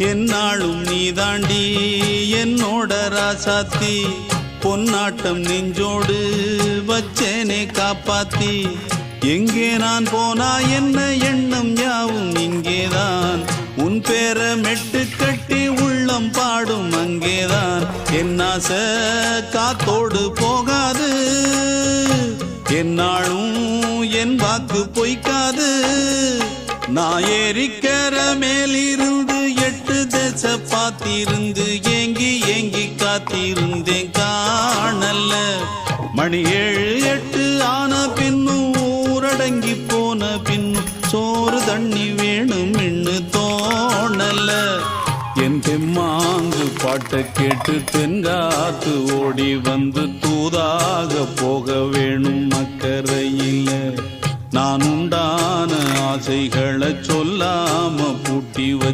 என்னாலும் நீதாண்டி என்னோட ராசாத்தி பொன்னாட்டம் நெஞ்சோடு வச்சேனே காப்பாத்தி எங்கே நான் போனா என்ன எண்ணம் யாவும் இங்கேதான் உன் பேர மெட்டு கட்டி உள்ளம் பாடும் அங்கேதான் என் ஆசை காத்தோடு போகாது என்னாலும் என் வாக்கு பொய்க்காது நான் ஏறிக்கிற மேலிருந்து 8 தேச பார்த்திருந்து ஏங்கி ஏங்கி காத்திருந்தேன் காணல்ல மணி 7 8 ஆன பின்னும் ஊரடங்கி போன பின்னும் சோறு தண்ணி வேணும் என்று தோணல என் தெம்மாங்கு பாட்டை கேட்டு தென்காத்து ஓடி வந்து தூதாக போக வேணும் அக்கறையில் நான் உண்டான ஆசைகளை சொல்லாம பூட்டி வச்சு